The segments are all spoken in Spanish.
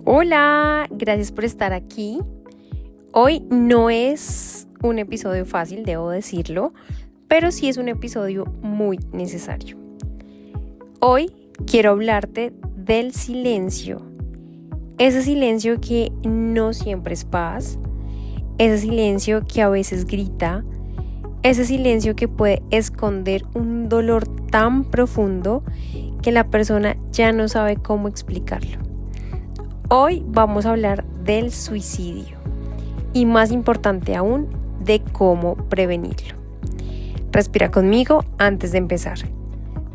Hola, gracias por estar aquí. Hoy no es un episodio fácil, debo decirlo, pero sí es un episodio muy necesario. Hoy quiero hablarte del silencio. Ese silencio que no siempre es paz, ese silencio que a veces grita, ese silencio que puede esconder un dolor tan profundo que la persona ya no sabe cómo explicarlo. Hoy vamos a hablar del suicidio y, más importante aún, de cómo prevenirlo. Respira conmigo antes de empezar,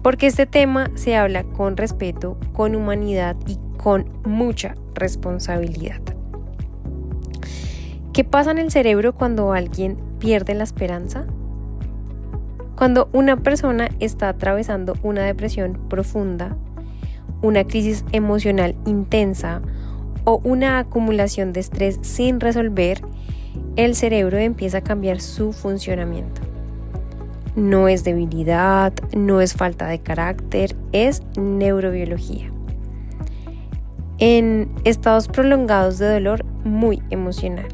porque este tema se habla con respeto, con humanidad y con mucha responsabilidad. ¿Qué pasa en el cerebro cuando alguien pierde la esperanza? Cuando una persona está atravesando una depresión profunda, una crisis emocional intensa o una acumulación de estrés sin resolver, el cerebro empieza a cambiar su funcionamiento. No es debilidad, no es falta de carácter, es neurobiología. En estados prolongados de dolor muy emocional,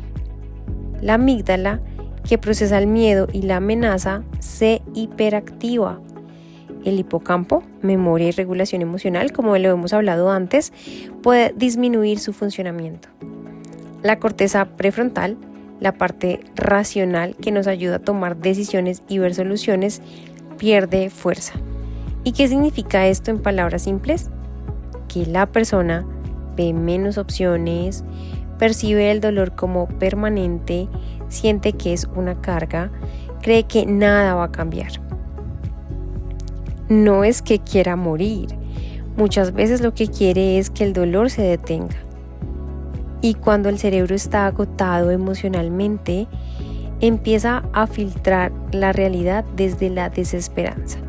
la amígdala, que procesa el miedo y la amenaza, se hiperactiva. El hipocampo, memoria y regulación emocional, como lo hemos hablado antes, puede disminuir su funcionamiento. La corteza prefrontal, la parte racional que nos ayuda a tomar decisiones y ver soluciones, pierde fuerza. ¿Y qué significa esto en palabras simples? Que la persona ve menos opciones, percibe el dolor como permanente, siente que es una carga, cree que nada va a cambiar. No es que quiera morir, muchas veces lo que quiere es que el dolor se detenga. Y cuando el cerebro está agotado emocionalmente, empieza a filtrar la realidad desde la desesperanza.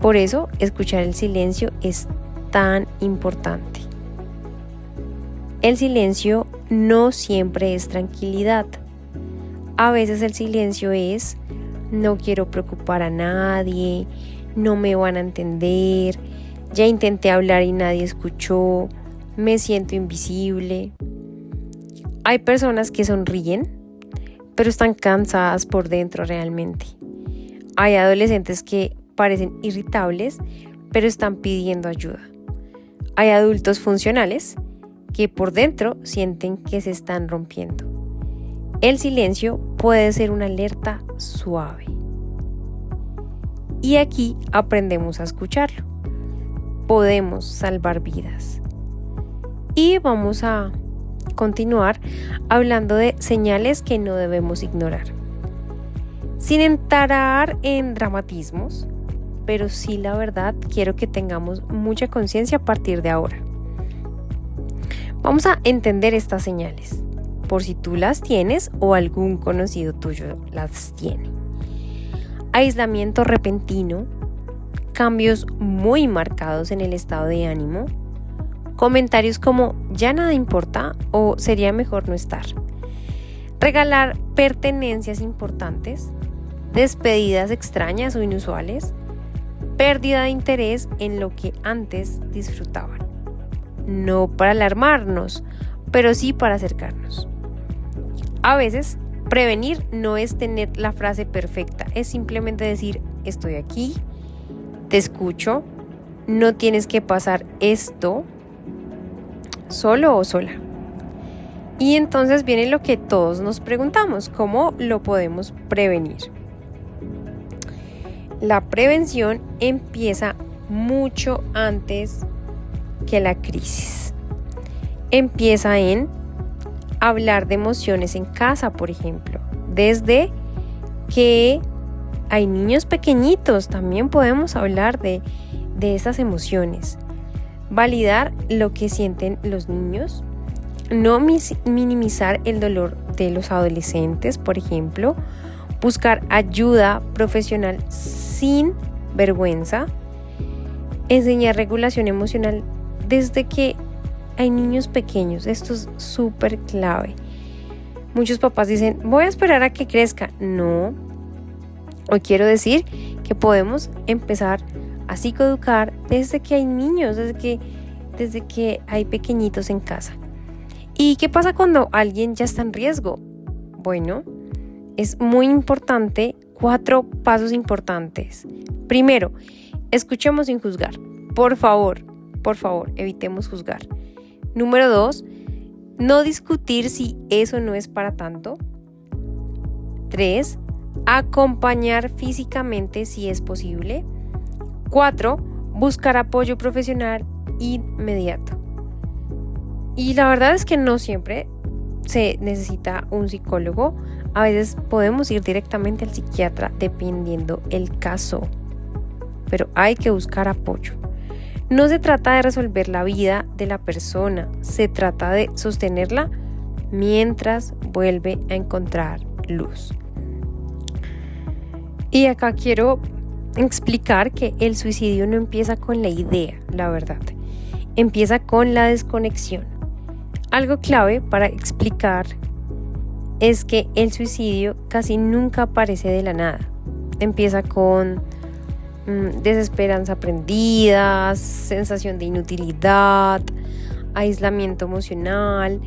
Por eso, escuchar el silencio es tan importante. El silencio no siempre es tranquilidad. A veces el silencio es: no quiero preocupar a nadie, no me van a entender, ya intenté hablar y nadie escuchó, me siento invisible. Hay personas que sonríen, pero están cansadas por dentro realmente. Hay adolescentes que parecen irritables, pero están pidiendo ayuda. Hay adultos funcionales que por dentro sienten que se están rompiendo. El silencio puede ser una alerta suave. Y aquí aprendemos a escucharlo. Podemos salvar vidas. Y vamos a continuar hablando de señales que no debemos ignorar. Sin entrar en dramatismos, pero sí, la verdad, quiero que tengamos mucha conciencia a partir de ahora. Vamos a entender estas señales, por si tú las tienes o algún conocido tuyo las tiene. Aislamiento repentino, cambios muy marcados en el estado de ánimo, comentarios como ya nada importa o sería mejor no estar, regalar pertenencias importantes, despedidas extrañas o inusuales, pérdida de interés en lo que antes disfrutaban. No para alarmarnos, pero sí para acercarnos. A veces, prevenir no es tener la frase perfecta, es simplemente decir: estoy aquí, te escucho, no tienes que pasar esto solo o sola. Y entonces viene lo que todos nos preguntamos: ¿cómo lo podemos prevenir? La prevención empieza mucho antes que la crisis. Empieza en hablar de emociones en casa, por ejemplo. Desde que hay niños pequeñitos, también podemos hablar de esas emociones. Validar lo que sienten los niños. No minimizar el dolor de los adolescentes, por ejemplo. Buscar ayuda profesional sin vergüenza. Enseñar regulación emocional desde que hay niños pequeños. Esto es súper clave. Muchos papás dicen, voy a esperar a que crezca. No. Hoy quiero decir que podemos empezar a psicoeducar desde que hay niños, desde que hay pequeñitos en casa. ¿Y qué pasa cuando alguien ya está en riesgo? Bueno, es muy importante 4 pasos importantes. Primero, escuchemos sin juzgar. Por favor, evitemos juzgar. Número 2, no discutir si eso no es para tanto. 3, acompañar físicamente si es posible. 4, buscar apoyo profesional inmediato. Y la verdad es que no siempre se necesita un psicólogo. A veces podemos ir directamente al psiquiatra dependiendo el caso. Pero hay que buscar apoyo. No se trata de resolver la vida de la persona, se trata de sostenerla mientras vuelve a encontrar luz. Y acá quiero explicar que el suicidio no empieza con la idea, la verdad. Empieza con la desconexión. Algo clave para explicar es que el suicidio casi nunca aparece de la nada. Empieza con desesperanza aprendida, sensación de inutilidad, aislamiento emocional,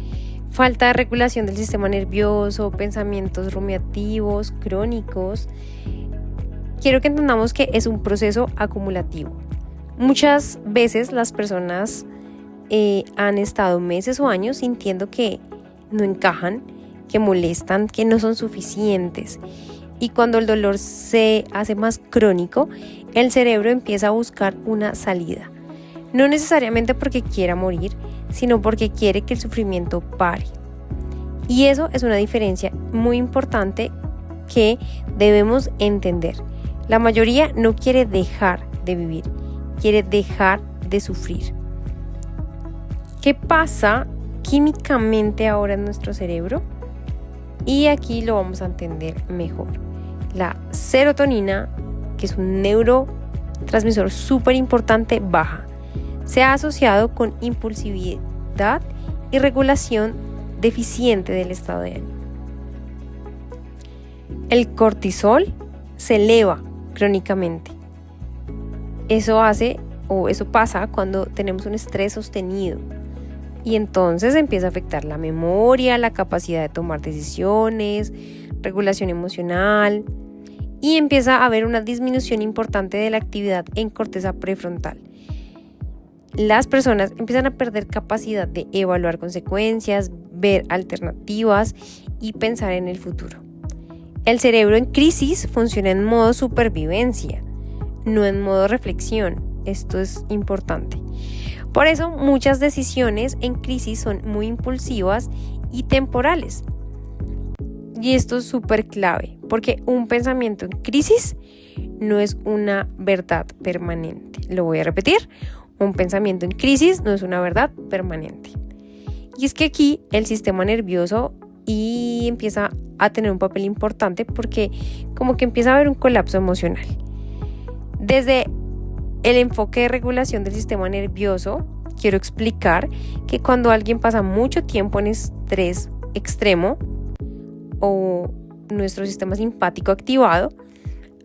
falta de regulación del sistema nervioso, pensamientos rumiativos, crónicos. Quiero que entendamos que es un proceso acumulativo. Muchas veces las personas han estado meses o años sintiendo que no encajan, que molestan, que no son suficientes. Y cuando el dolor se hace más crónico, el cerebro empieza a buscar una salida. No necesariamente porque quiera morir, sino porque quiere que el sufrimiento pare. Y eso es una diferencia muy importante que debemos entender. La mayoría no quiere dejar de vivir, quiere dejar de sufrir. ¿Qué pasa químicamente ahora en nuestro cerebro? Y aquí lo vamos a entender mejor. La serotonina, que es un neurotransmisor súper importante, baja. Se ha asociado con impulsividad y regulación deficiente del estado de ánimo. El cortisol se eleva crónicamente. Eso pasa cuando tenemos un estrés sostenido. Y entonces empieza a afectar la memoria, la capacidad de tomar decisiones, regulación emocional, y empieza a haber una disminución importante de la actividad en corteza prefrontal. Las personas empiezan a perder capacidad de evaluar consecuencias, ver alternativas y pensar en el futuro. El cerebro en crisis funciona en modo supervivencia, no en modo reflexión. Esto es importante. Por eso muchas decisiones en crisis son muy impulsivas y temporales. Y esto es súper clave, porque un pensamiento en crisis no es una verdad permanente. Lo voy a repetir, un pensamiento en crisis no es una verdad permanente. Y es que aquí el sistema nervioso empieza a tener un papel importante porque como que empieza a haber un colapso emocional. Desde el enfoque de regulación del sistema nervioso, quiero explicar que cuando alguien pasa mucho tiempo en estrés extremo o nuestro sistema simpático activado,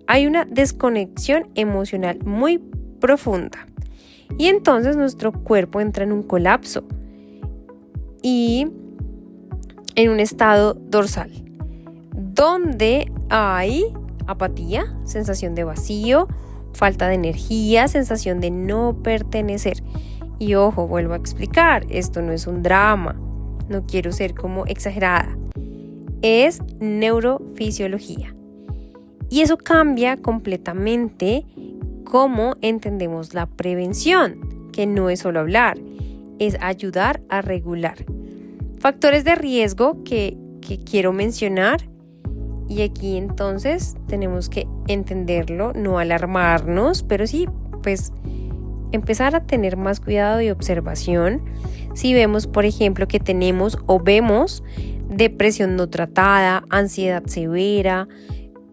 hay una desconexión emocional muy profunda. Y entonces nuestro cuerpo entra en un colapso y en un estado dorsal, donde hay apatía, sensación de vacío, falta de energía, sensación de no pertenecer. Y ojo, vuelvo a explicar, esto no es un drama, no quiero ser como exagerada, es neurofisiología. Y eso cambia completamente cómo entendemos la prevención, que no es solo hablar, es ayudar a regular. Factores de riesgo que quiero mencionar. Y aquí entonces tenemos que entenderlo, no alarmarnos, pero sí, pues empezar a tener más cuidado y observación. Si vemos, por ejemplo, que tenemos o vemos depresión no tratada, ansiedad severa,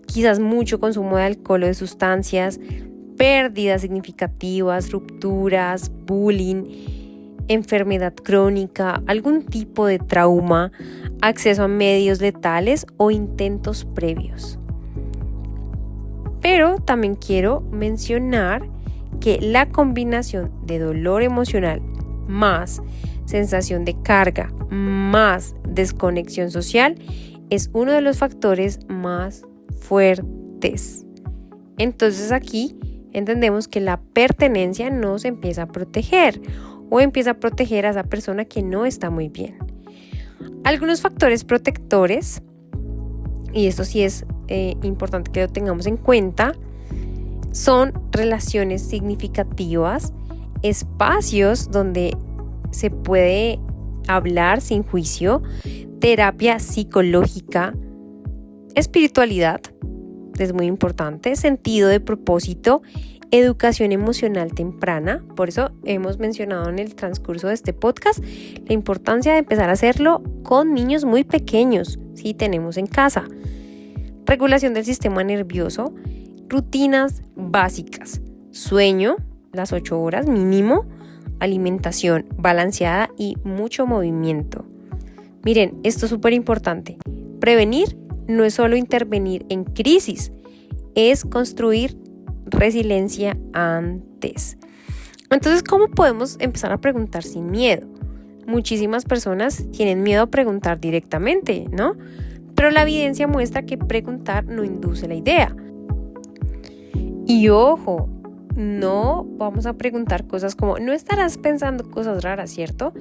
quizás mucho consumo de alcohol o de sustancias, pérdidas significativas, rupturas, bullying, enfermedad crónica, algún tipo de trauma, acceso a medios letales o intentos previos. Pero también quiero mencionar que la combinación de dolor emocional más sensación de carga más desconexión social es uno de los factores más fuertes. Entonces aquí entendemos que la pertenencia nos empieza a proteger o empieza a proteger a esa persona que no está muy bien. Algunos factores protectores, y esto sí es importante que lo tengamos en cuenta, son relaciones significativas, espacios donde se puede hablar sin juicio, terapia psicológica, espiritualidad, es muy importante, sentido de propósito, educación emocional temprana. Por eso hemos mencionado en el transcurso de este podcast la importancia de empezar a hacerlo con niños muy pequeños, si tenemos en casa. Regulación del sistema nervioso, rutinas básicas, sueño, las 8 horas mínimo, alimentación balanceada y mucho movimiento. Miren, esto es súper importante. Prevenir no es solo intervenir en crisis, es construir resiliencia antes. Entonces, ¿cómo podemos empezar a preguntar sin miedo? Muchísimas personas tienen miedo a preguntar directamente, ¿no? Pero la evidencia muestra que preguntar no induce la idea. Y ojo, no vamos a preguntar cosas como, no estarás pensando cosas raras, ¿cierto?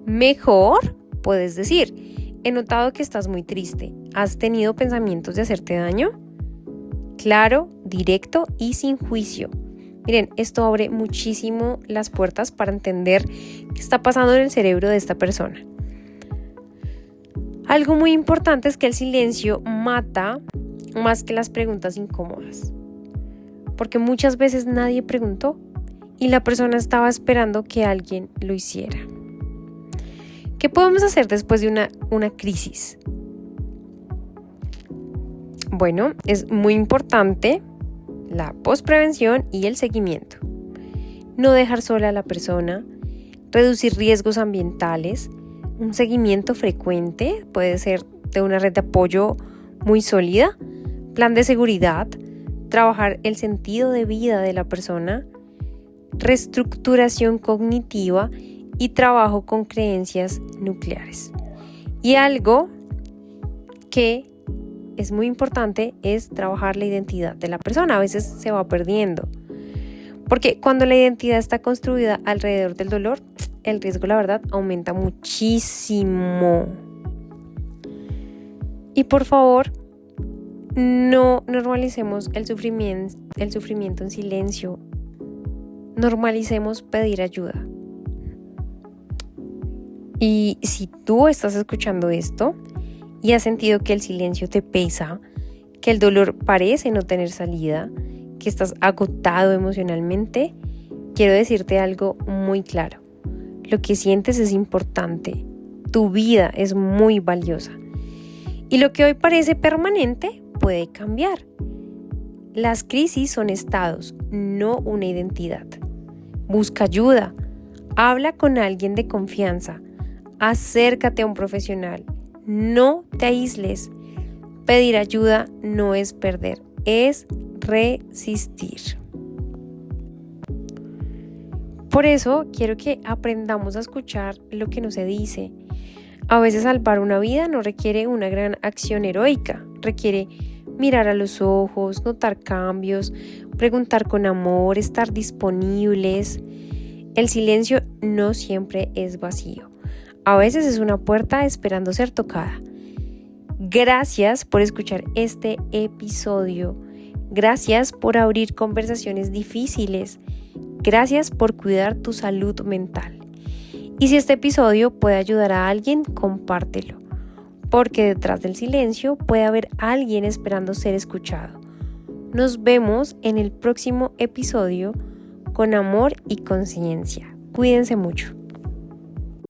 Mejor puedes decir, he notado que estás muy triste. ¿Has tenido pensamientos de hacerte daño? Claro, directo y sin juicio. Miren, esto abre muchísimo las puertas para entender qué está pasando en el cerebro de esta persona. Algo muy importante es que el silencio mata más que las preguntas incómodas. Porque muchas veces nadie preguntó y la persona estaba esperando que alguien lo hiciera. ¿Qué podemos hacer después de una crisis? Bueno, es muy importante la postprevención y el seguimiento. No dejar sola a la persona, reducir riesgos ambientales, un seguimiento frecuente, puede ser de una red de apoyo muy sólida, plan de seguridad, trabajar el sentido de vida de la persona, reestructuración cognitiva y trabajo con creencias nucleares. Y algo que es muy importante es trabajar la identidad de la persona. A veces se va perdiendo. Porque cuando la identidad está construida alrededor del dolor, el riesgo, la verdad, aumenta muchísimo. Y por favor, no normalicemos el sufrimiento en silencio. Normalicemos pedir ayuda. Y si tú estás escuchando esto y has sentido que el silencio te pesa, que el dolor parece no tener salida, que estás agotado emocionalmente, quiero decirte algo muy claro. Lo que sientes es importante. Tu vida es muy valiosa. Y lo que hoy parece permanente puede cambiar. Las crisis son estados, no una identidad. Busca ayuda. Habla con alguien de confianza. Acércate a un profesional. No te aísles. Pedir ayuda no es perder, es resistir. Por eso quiero que aprendamos a escuchar lo que no se dice. A veces salvar una vida no requiere una gran acción heroica, requiere mirar a los ojos, notar cambios, preguntar con amor, estar disponibles. El silencio no siempre es vacío. A veces es una puerta esperando ser tocada. Gracias por escuchar este episodio. Gracias por abrir conversaciones difíciles. Gracias por cuidar tu salud mental. Y si este episodio puede ayudar a alguien, compártelo. Porque detrás del silencio puede haber alguien esperando ser escuchado. Nos vemos en el próximo episodio con amor y conciencia. Cuídense mucho.